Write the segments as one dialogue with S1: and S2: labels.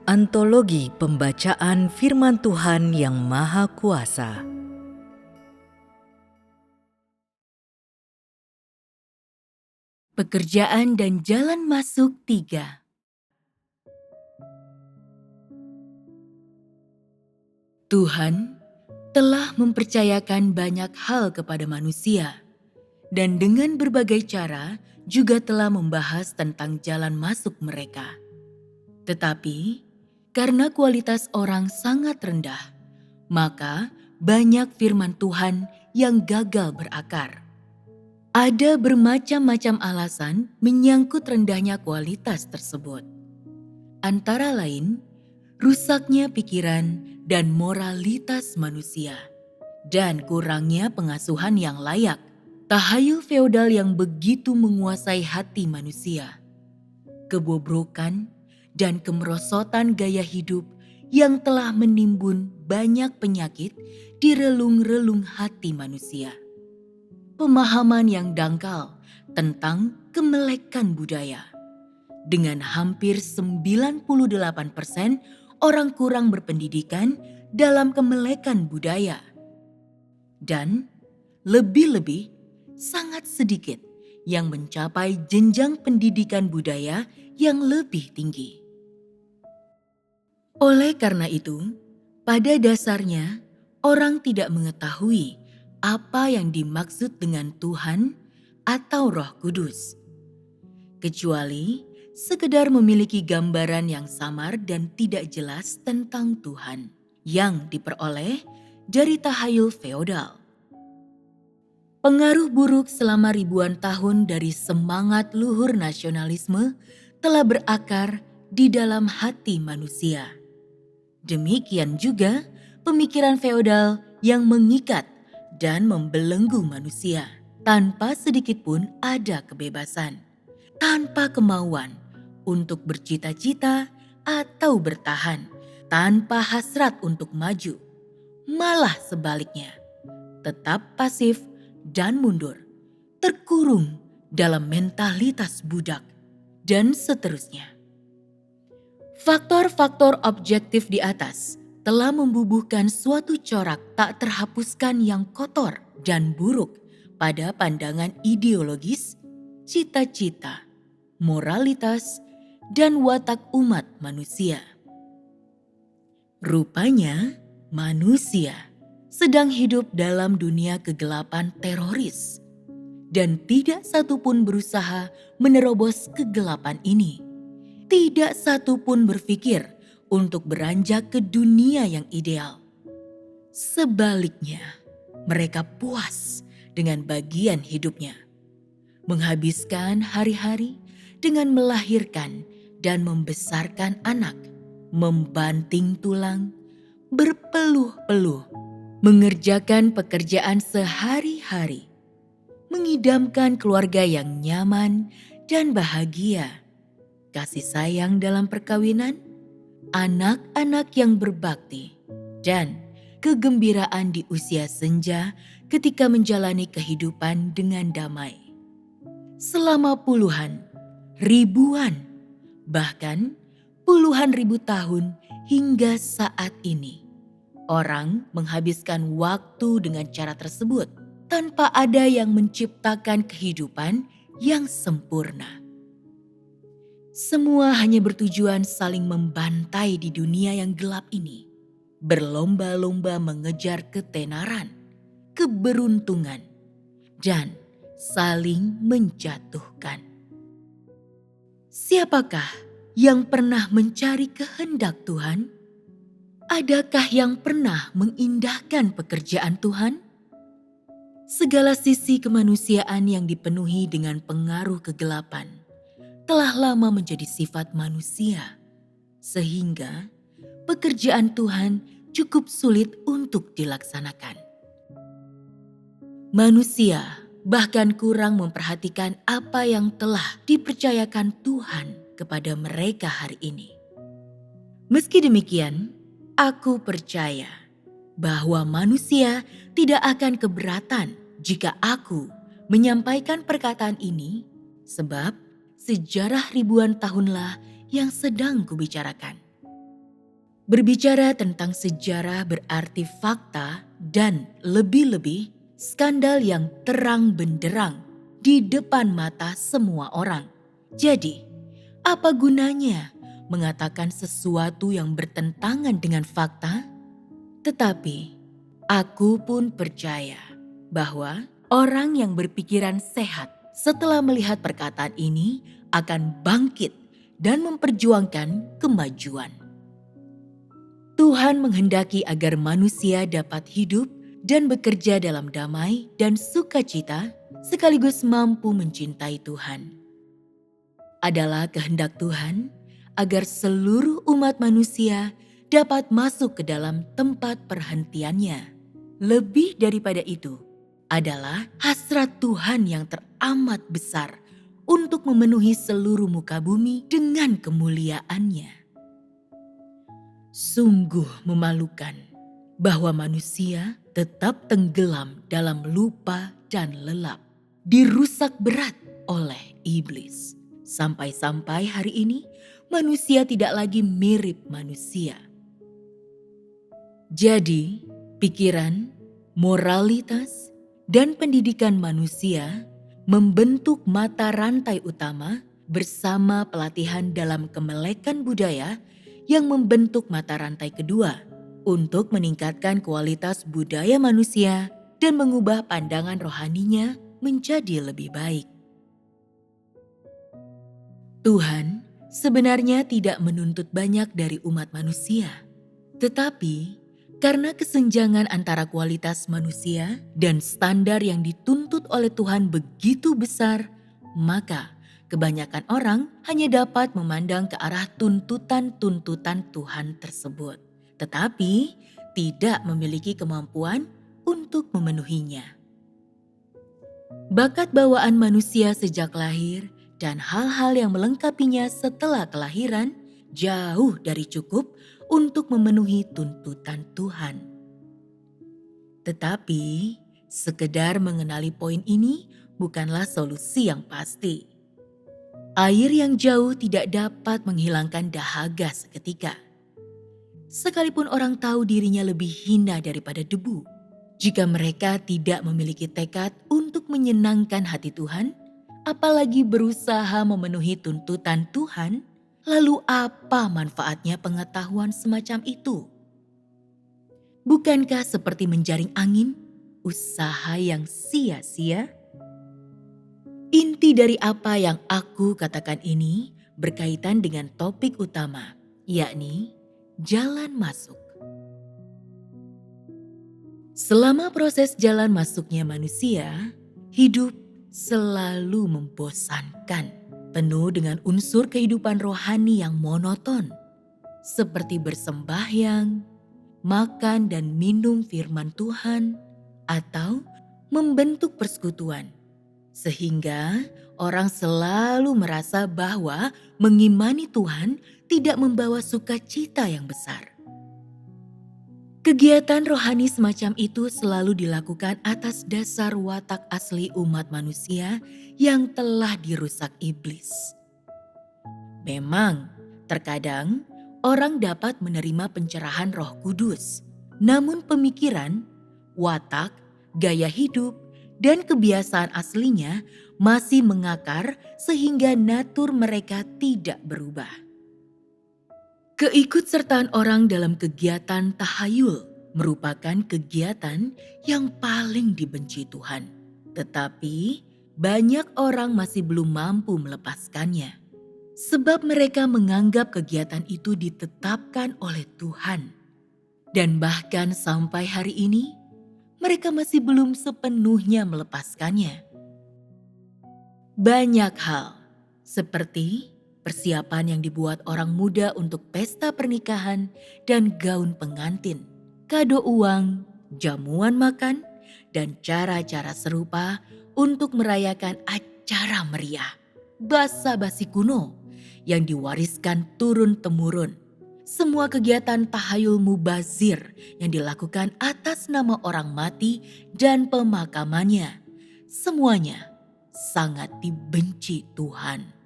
S1: Antologi Pembacaan Firman Tuhan yang Maha Kuasa.
S2: Pekerjaan dan jalan masuk 3. Tuhan telah mempercayakan banyak hal kepada manusia, dan dengan berbagai cara juga telah membahas tentang jalan masuk mereka. Tetapi, karena kualitas orang sangat rendah, maka banyak firman Tuhan yang gagal berakar. Ada bermacam-macam alasan menyangkut rendahnya kualitas tersebut. Antara lain, rusaknya pikiran dan moralitas manusia, dan kurangnya pengasuhan yang layak, tahayul feodal yang begitu menguasai hati manusia, kebobrokan dan kemerosotan gaya hidup yang telah menimbun banyak penyakit di relung-relung hati manusia. Pemahaman yang dangkal tentang kemelekan budaya. Dengan hampir 98% orang kurang berpendidikan dalam kemelekan budaya. Dan lebih-lebih sangat sedikit yang mencapai jenjang pendidikan budaya yang lebih tinggi. Oleh karena itu, pada dasarnya orang tidak mengetahui apa yang dimaksud dengan Tuhan atau Roh Kudus, kecuali sekedar memiliki gambaran yang samar dan tidak jelas tentang Tuhan yang diperoleh dari tahayul feodal. Pengaruh buruk selama ribuan tahun dari semangat luhur nasionalisme telah berakar di dalam hati manusia. Demikian juga pemikiran feodal yang mengikat dan membelenggu manusia tanpa sedikit pun ada kebebasan, tanpa kemauan untuk bercita-cita atau bertahan, tanpa hasrat untuk maju. Malah sebaliknya, tetap pasif dan mundur, terkurung dalam mentalitas budak, dan seterusnya. Faktor-faktor objektif di atas telah membubuhkan suatu corak tak terhapuskan yang kotor dan buruk pada pandangan ideologis, cita-cita, moralitas, dan watak umat manusia. Rupanya, manusia sedang hidup dalam dunia kegelapan teroris, dan tidak satu pun berusaha menerobos kegelapan ini. Tidak satu pun berpikir untuk beranjak ke dunia yang ideal. Sebaliknya, mereka puas dengan bagian hidupnya, menghabiskan hari-hari dengan melahirkan dan membesarkan anak, membanting tulang, berpeluh-peluh, mengerjakan pekerjaan sehari-hari, mengidamkan keluarga yang nyaman dan bahagia, kasih sayang dalam perkawinan, anak-anak yang berbakti, dan kegembiraan di usia senja ketika menjalani kehidupan dengan damai. Selama puluhan, ribuan, bahkan puluhan ribu tahun hingga saat ini, orang menghabiskan waktu dengan cara tersebut tanpa ada yang menciptakan kehidupan yang sempurna. Semua hanya bertujuan saling membantai di dunia yang gelap ini, berlomba-lomba mengejar ketenaran, keberuntungan, dan saling menjatuhkan. Siapakah yang pernah mencari kehendak Tuhan? Adakah yang pernah mengindahkan pekerjaan Tuhan? Segala sisi kemanusiaan yang dipenuhi dengan pengaruh kegelapan telah lama menjadi sifat manusia, sehingga pekerjaan Tuhan cukup sulit untuk dilaksanakan. Manusia bahkan kurang memperhatikan apa yang telah dipercayakan Tuhan kepada mereka hari ini. Meski demikian, aku percaya bahwa manusia tidak akan keberatan jika aku menyampaikan perkataan ini, sebab sejarah ribuan tahunlah yang sedang kubicarakan. Berbicara tentang sejarah berarti fakta dan lebih-lebih skandal yang terang benderang di depan mata semua orang. Jadi, apa gunanya mengatakan sesuatu yang bertentangan dengan fakta? Tetapi, aku pun percaya bahwa orang yang berpikiran sehat setelah melihat perkataan ini akan bangkit dan memperjuangkan kemajuan. Tuhan menghendaki agar manusia dapat hidup dan bekerja dalam damai dan sukacita sekaligus mampu mencintai Tuhan. Adalah kehendak Tuhan agar seluruh umat manusia dapat masuk ke dalam tempat perhentiannya. Lebih daripada itu, adalah hasrat Tuhan yang teramat besar untuk memenuhi seluruh muka bumi dengan kemuliaannya. Sungguh memalukan bahwa manusia tetap tenggelam dalam lupa dan lelap, dirusak berat oleh iblis. Sampai-sampai hari ini manusia tidak lagi mirip manusia. Jadi, pikiran, moralitas, dan pendidikan manusia membentuk mata rantai utama bersama pelatihan dalam kemelekan budaya yang membentuk mata rantai kedua untuk meningkatkan kualitas budaya manusia dan mengubah pandangan rohaninya menjadi lebih baik. Tuhan sebenarnya tidak menuntut banyak dari umat manusia, tetapi karena kesenjangan antara kualitas manusia dan standar yang dituntut oleh Tuhan begitu besar, maka kebanyakan orang hanya dapat memandang ke arah tuntutan-tuntutan Tuhan tersebut, tetapi tidak memiliki kemampuan untuk memenuhinya. Bakat bawaan manusia sejak lahir dan hal-hal yang melengkapinya setelah kelahiran jauh dari cukup untuk memenuhi tuntutan Tuhan. Tetapi, sekedar mengenali poin ini bukanlah solusi yang pasti. Air yang jauh tidak dapat menghilangkan dahaga seketika. Sekalipun orang tahu dirinya lebih hina daripada debu, jika mereka tidak memiliki tekad untuk menyenangkan hati Tuhan, apalagi berusaha memenuhi tuntutan Tuhan, lalu apa manfaatnya pengetahuan semacam itu? Bukankah seperti menjaring angin, usaha yang sia-sia? Inti dari apa yang aku katakan ini berkaitan dengan topik utama, yakni jalan masuk. Selama proses jalan masuknya manusia, hidup selalu membosankan, penuh dengan unsur kehidupan rohani yang monoton, seperti bersembahyang, makan dan minum firman Tuhan, atau membentuk persekutuan. Sehingga orang selalu merasa bahwa mengimani Tuhan tidak membawa sukacita yang besar. Kegiatan rohani semacam itu selalu dilakukan atas dasar watak asli umat manusia yang telah dirusak iblis. Memang, terkadang orang dapat menerima pencerahan Roh Kudus, namun pemikiran, watak, gaya hidup, dan kebiasaan aslinya masih mengakar sehingga natur mereka tidak berubah. Keikutsertaan orang dalam kegiatan tahayul merupakan kegiatan yang paling dibenci Tuhan. Tetapi banyak orang masih belum mampu melepaskannya. Sebab mereka menganggap kegiatan itu ditetapkan oleh Tuhan. Dan bahkan sampai hari ini, mereka masih belum sepenuhnya melepaskannya. Banyak hal, seperti persiapan yang dibuat orang muda untuk pesta pernikahan dan gaun pengantin, kado uang, jamuan makan, dan cara-cara serupa untuk merayakan acara meriah, basa-basi kuno yang diwariskan turun-temurun. Semua kegiatan tahayul mubazir yang dilakukan atas nama orang mati dan pemakamannya, semuanya sangat dibenci Tuhan.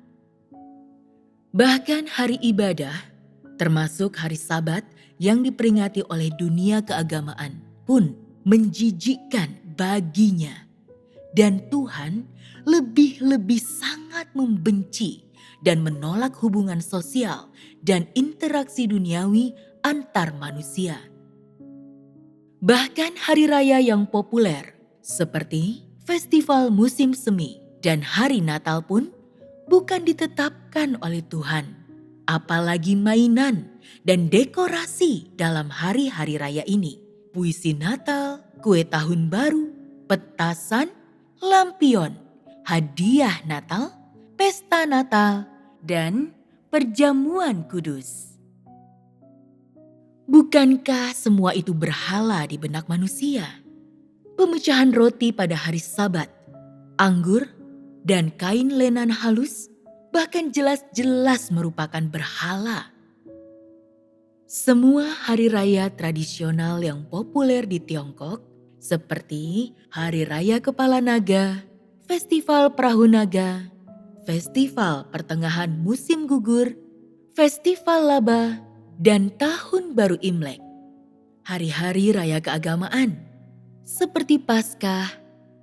S2: Bahkan hari ibadah, termasuk hari Sabat yang diperingati oleh dunia keagamaan pun menjijikkan baginya. Dan Tuhan lebih-lebih sangat membenci dan menolak hubungan sosial dan interaksi duniawi antar manusia. Bahkan hari raya yang populer seperti festival musim semi dan hari Natal pun bukan ditetapkan oleh Tuhan. Apalagi mainan dan dekorasi dalam hari-hari raya ini. Puisi Natal, kue tahun baru, petasan, lampion, hadiah Natal, pesta Natal, dan perjamuan kudus. Bukankah semua itu berhala di benak manusia? Pemecahan roti pada hari Sabat, anggur, dan kain lenan halus bahkan jelas-jelas merupakan berhala. Semua hari raya tradisional yang populer di Tiongkok seperti Hari Raya Kepala Naga, Festival Perahu Naga, Festival Pertengahan Musim Gugur, Festival Laba, dan Tahun Baru Imlek. Hari-hari raya keagamaan seperti Paskah,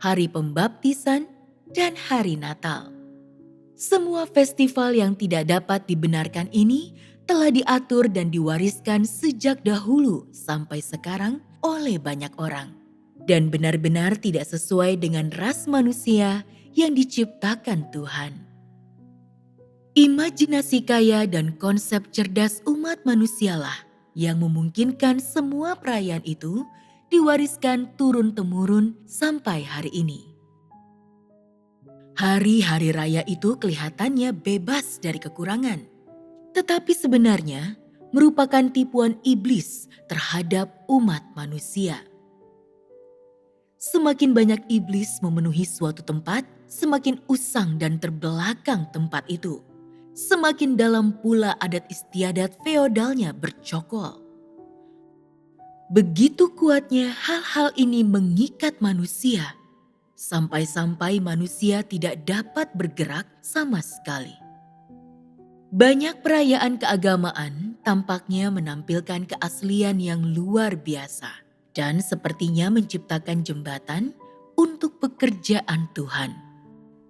S2: Hari Pembaptisan, dan Hari Natal. Semua festival yang tidak dapat dibenarkan ini telah diatur dan diwariskan sejak dahulu sampai sekarang oleh banyak orang. Dan benar-benar tidak sesuai dengan ras manusia yang diciptakan Tuhan. Imajinasi kaya dan konsep cerdas umat manusialah yang memungkinkan semua perayaan itu diwariskan turun-temurun sampai hari ini. Hari-hari raya itu kelihatannya bebas dari kekurangan, tetapi sebenarnya merupakan tipuan iblis terhadap umat manusia. Semakin banyak iblis memenuhi suatu tempat, semakin usang dan terbelakang tempat itu. Semakin dalam pula adat istiadat feodalnya bercokol. Begitu kuatnya hal-hal ini mengikat manusia, sampai-sampai manusia tidak dapat bergerak sama sekali. Banyak perayaan keagamaan tampaknya menampilkan keaslian yang luar biasa dan sepertinya menciptakan jembatan untuk pekerjaan Tuhan.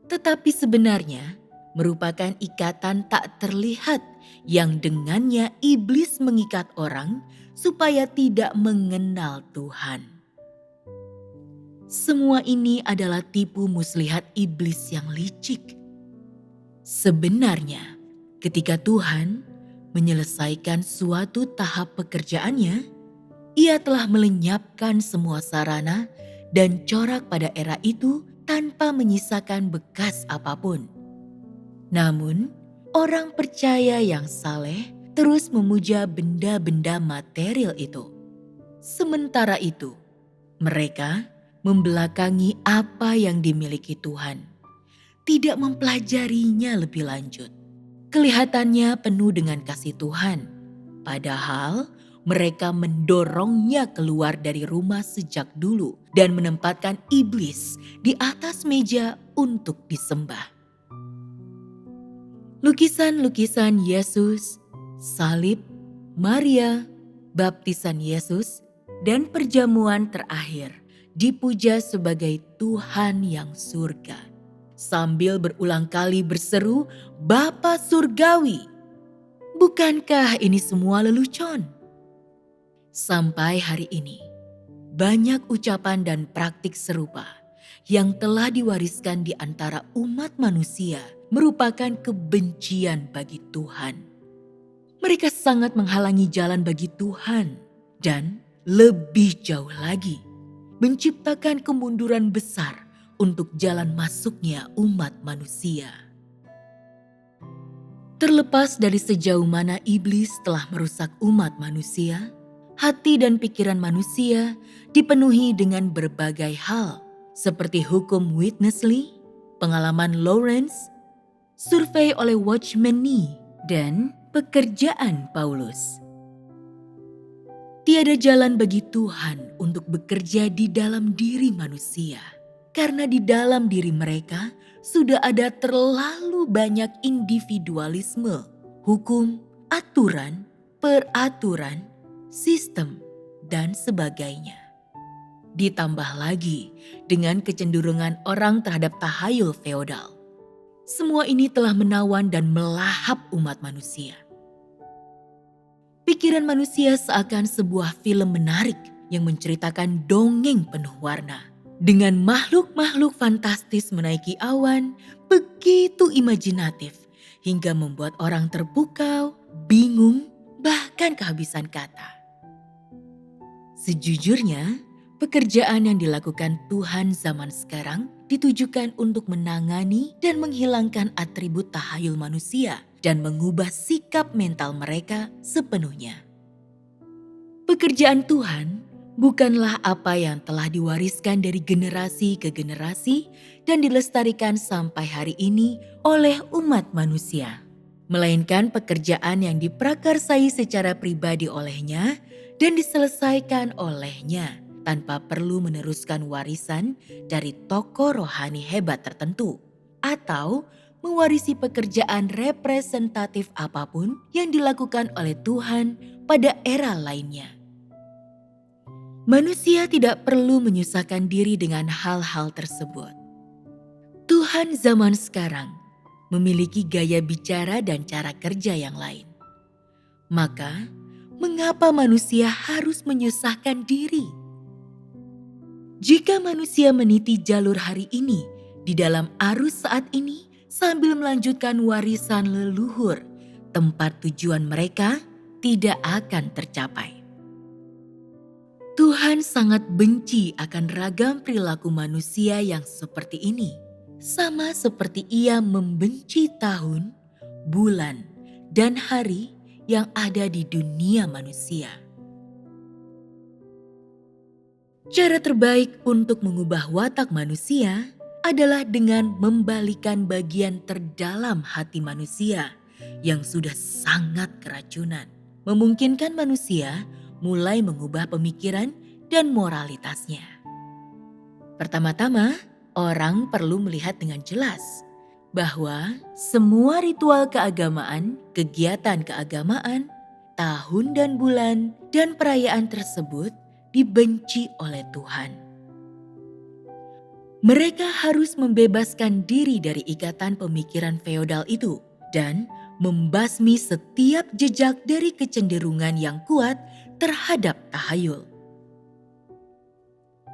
S2: Tetapi sebenarnya merupakan ikatan tak terlihat yang dengannya iblis mengikat orang supaya tidak mengenal Tuhan. Semua ini adalah tipu muslihat iblis yang licik. Sebenarnya, ketika Tuhan menyelesaikan suatu tahap pekerjaannya, Ia telah melenyapkan semua sarana dan corak pada era itu tanpa menyisakan bekas apapun. Namun, orang percaya yang saleh terus memuja benda-benda material itu. Sementara itu, mereka membelakangi apa yang dimiliki Tuhan, tidak mempelajarinya lebih lanjut. Kelihatannya penuh dengan kasih Tuhan, padahal mereka mendorongnya keluar dari rumah sejak dulu dan menempatkan iblis di atas meja untuk disembah. Lukisan-lukisan Yesus, salib, Maria, baptisan Yesus, dan perjamuan terakhir dipuja sebagai Tuhan yang surga. Sambil berulang kali berseru, Bapa Surgawi. Bukankah ini semua lelucon? Sampai hari ini, banyak ucapan dan praktik serupa yang telah diwariskan di antara umat manusia merupakan kebencian bagi Tuhan. Mereka sangat menghalangi jalan bagi Tuhan dan lebih jauh lagi, menciptakan kemunduran besar untuk jalan masuknya umat manusia. Terlepas dari sejauh mana iblis telah merusak umat manusia, hati dan pikiran manusia dipenuhi dengan berbagai hal seperti hukum Witness Lee, pengalaman Lawrence, survei oleh Watchman Nee, dan pekerjaan Paulus. Tiada jalan bagi Tuhan untuk bekerja di dalam diri manusia, karena di dalam diri mereka sudah ada terlalu banyak individualisme, hukum, aturan, peraturan, sistem, dan sebagainya. Ditambah lagi dengan kecenderungan orang terhadap tahayul feodal. Semua ini telah menawan dan melahap umat manusia. Pikiran manusia seakan sebuah film menarik yang menceritakan dongeng penuh warna. Dengan makhluk-makhluk fantastis menaiki awan, begitu imajinatif hingga membuat orang terpukau, bingung, bahkan kehabisan kata. Sejujurnya, pekerjaan yang dilakukan Tuhan zaman sekarang ditujukan untuk menangani dan menghilangkan atribut tahayul manusia dan mengubah sikap mental mereka sepenuhnya. Pekerjaan Tuhan bukanlah apa yang telah diwariskan dari generasi ke generasi dan dilestarikan sampai hari ini oleh umat manusia, melainkan pekerjaan yang diprakarsai secara pribadi olehnya dan diselesaikan olehnya tanpa perlu meneruskan warisan dari tokoh rohani hebat tertentu atau mewarisi pekerjaan representatif apapun yang dilakukan oleh Tuhan pada era lainnya. Manusia tidak perlu menyusahkan diri dengan hal-hal tersebut. Tuhan zaman sekarang memiliki gaya bicara dan cara kerja yang lain. Maka, mengapa manusia harus menyusahkan diri? Jika manusia meniti jalur hari ini di dalam arus saat ini sambil melanjutkan warisan leluhur, tempat tujuan mereka tidak akan tercapai. Tuhan sangat benci akan ragam perilaku manusia yang seperti ini, sama seperti Ia membenci tahun, bulan, dan hari yang ada di dunia manusia. Cara terbaik untuk mengubah watak manusia adalah dengan membalikan bagian terdalam hati manusia yang sudah sangat keracunan, memungkinkan manusia mulai mengubah pemikiran dan moralitasnya. Pertama-tama, orang perlu melihat dengan jelas bahwa semua ritual keagamaan, kegiatan keagamaan, tahun dan bulan, dan perayaan tersebut dibenci oleh Tuhan. Mereka harus membebaskan diri dari ikatan pemikiran feodal itu dan membasmi setiap jejak dari kecenderungan yang kuat terhadap tahayul.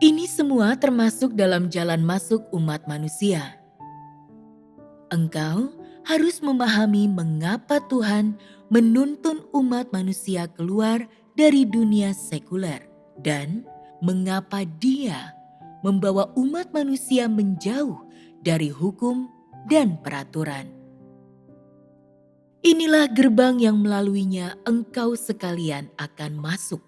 S2: Ini semua termasuk dalam jalan masuk umat manusia. Engkau harus memahami mengapa Tuhan menuntun umat manusia keluar dari dunia sekuler dan mengapa Dia membawa umat manusia menjauh dari hukum dan peraturan. Inilah gerbang yang melaluinya engkau sekalian akan masuk.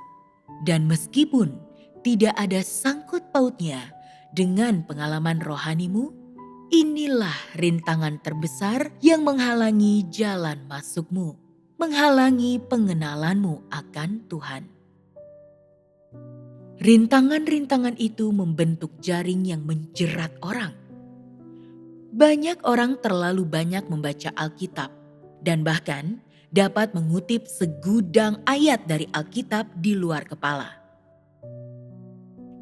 S2: Dan meskipun tidak ada sangkut pautnya dengan pengalaman rohanimu, inilah rintangan terbesar yang menghalangi jalan masukmu, menghalangi pengenalanmu akan Tuhan. Rintangan-rintangan itu membentuk jaring yang menjerat orang. Banyak orang terlalu banyak membaca Alkitab dan bahkan dapat mengutip segudang ayat dari Alkitab di luar kepala.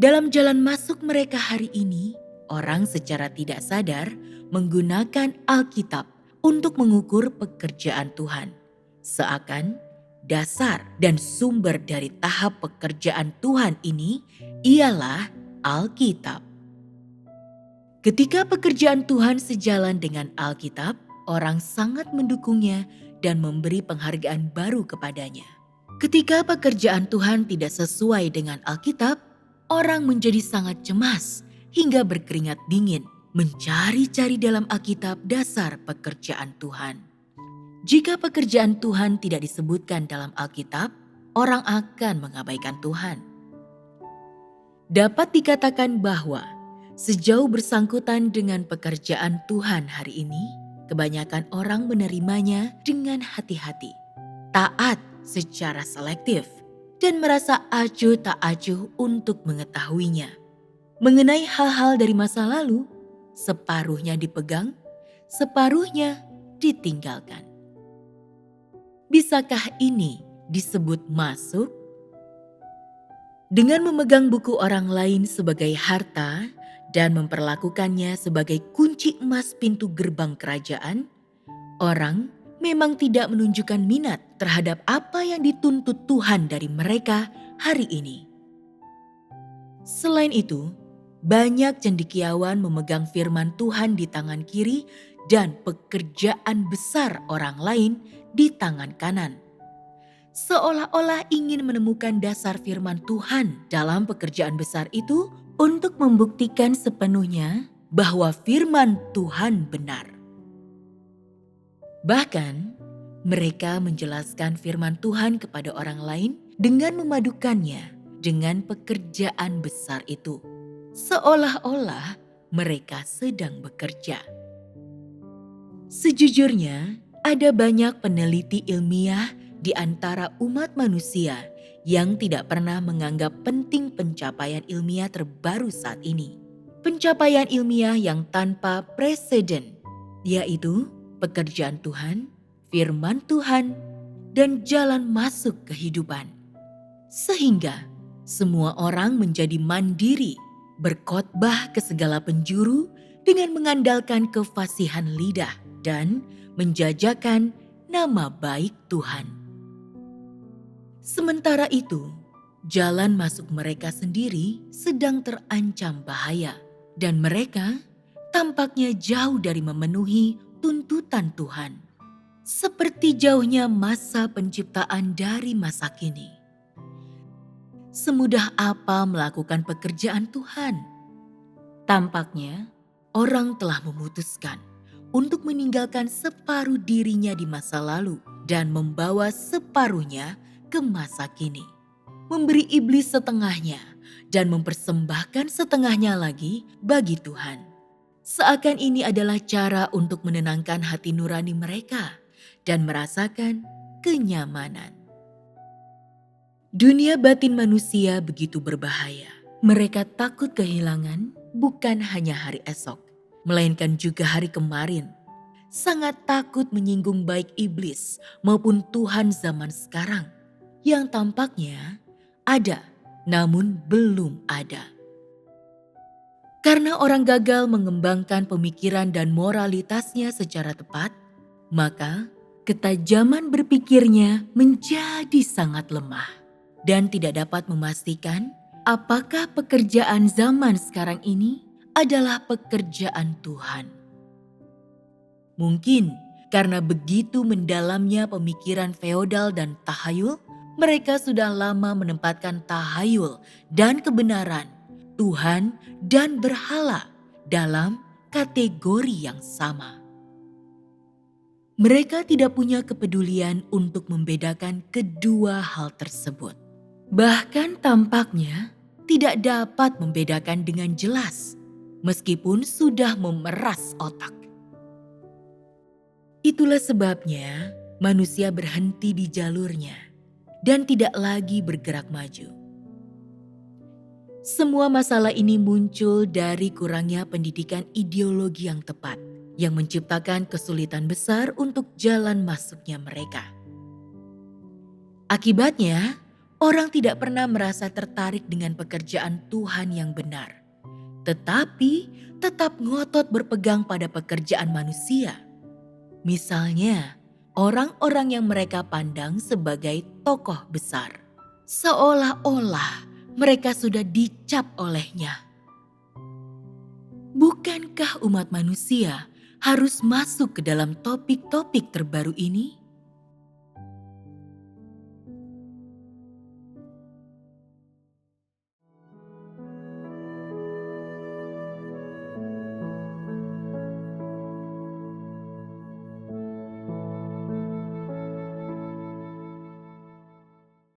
S2: Dalam jalan masuk mereka hari ini, orang secara tidak sadar menggunakan Alkitab untuk mengukur pekerjaan Tuhan. Seakan dasar dan sumber dari tahap pekerjaan Tuhan ini ialah Alkitab. Ketika pekerjaan Tuhan sejalan dengan Alkitab, orang sangat mendukungnya dan memberi penghargaan baru kepadanya. Ketika pekerjaan Tuhan tidak sesuai dengan Alkitab, orang menjadi sangat cemas hingga berkeringat dingin mencari-cari dalam Alkitab dasar pekerjaan Tuhan. Jika pekerjaan Tuhan tidak disebutkan dalam Alkitab, orang akan mengabaikan Tuhan. Dapat dikatakan bahwa sejauh bersangkutan dengan pekerjaan Tuhan hari ini, kebanyakan orang menerimanya dengan hati-hati, taat secara selektif, dan merasa acuh tak acuh untuk mengetahuinya. Mengenai hal-hal dari masa lalu, separuhnya dipegang, separuhnya ditinggalkan. Bisakah ini disebut masuk? Dengan memegang buku orang lain sebagai harta dan memperlakukannya sebagai kunci emas pintu gerbang kerajaan, orang memang tidak menunjukkan minat terhadap apa yang dituntut Tuhan dari mereka hari ini. Selain itu, banyak cendekiawan memegang firman Tuhan di tangan kiri dan pekerjaan besar orang lain di tangan kanan. Seolah-olah ingin menemukan dasar firman Tuhan dalam pekerjaan besar itu untuk membuktikan sepenuhnya bahwa firman Tuhan benar. Bahkan, mereka menjelaskan firman Tuhan kepada orang lain dengan memadukannya dengan pekerjaan besar itu. Seolah-olah mereka sedang bekerja. Sejujurnya, ada banyak peneliti ilmiah di antara umat manusia yang tidak pernah menganggap penting pencapaian ilmiah terbaru saat ini. Pencapaian ilmiah yang tanpa preseden, yaitu pekerjaan Tuhan, firman Tuhan, dan jalan masuk kehidupan. Sehingga semua orang menjadi mandiri, berkhotbah ke segala penjuru dengan mengandalkan kefasihan lidah dan menjajakan nama baik Tuhan. Sementara itu, jalan masuk mereka sendiri sedang terancam bahaya dan mereka tampaknya jauh dari memenuhi tuntutan Tuhan. Seperti jauhnya masa penciptaan dari masa kini. Semudah apa melakukan pekerjaan Tuhan? Tampaknya orang telah memutuskan untuk meninggalkan separuh dirinya di masa lalu dan membawa separuhnya ke masa kini. Memberi iblis setengahnya dan mempersembahkan setengahnya lagi bagi Tuhan. Seakan ini adalah cara untuk menenangkan hati nurani mereka dan merasakan kenyamanan. Dunia batin manusia begitu berbahaya. Mereka takut kehilangan bukan hanya hari esok, melainkan juga hari kemarin. Sangat takut menyinggung baik iblis maupun Tuhan zaman sekarang yang tampaknya ada namun belum ada. Karena orang gagal mengembangkan pemikiran dan moralitasnya secara tepat, maka ketajaman berpikirnya menjadi sangat lemah dan tidak dapat memastikan apakah pekerjaan zaman sekarang ini adalah pekerjaan Tuhan. Mungkin karena begitu mendalamnya pemikiran feodal dan tahayul, mereka sudah lama menempatkan tahayul dan kebenaran, Tuhan dan berhala dalam kategori yang sama. Mereka tidak punya kepedulian untuk membedakan kedua hal tersebut. Bahkan tampaknya tidak dapat membedakan dengan jelas, meskipun sudah memeras otak. Itulah sebabnya manusia berhenti di jalurnya dan tidak lagi bergerak maju. Semua masalah ini muncul dari kurangnya pendidikan ideologi yang tepat, yang menciptakan kesulitan besar untuk jalan masuknya mereka. Akibatnya, orang tidak pernah merasa tertarik dengan pekerjaan Tuhan yang benar, tetapi tetap ngotot berpegang pada pekerjaan manusia. Misalnya, orang-orang yang mereka pandang sebagai tokoh besar, seolah-olah mereka sudah dicap olehnya. Bukankah umat manusia harus masuk ke dalam topik-topik terbaru ini?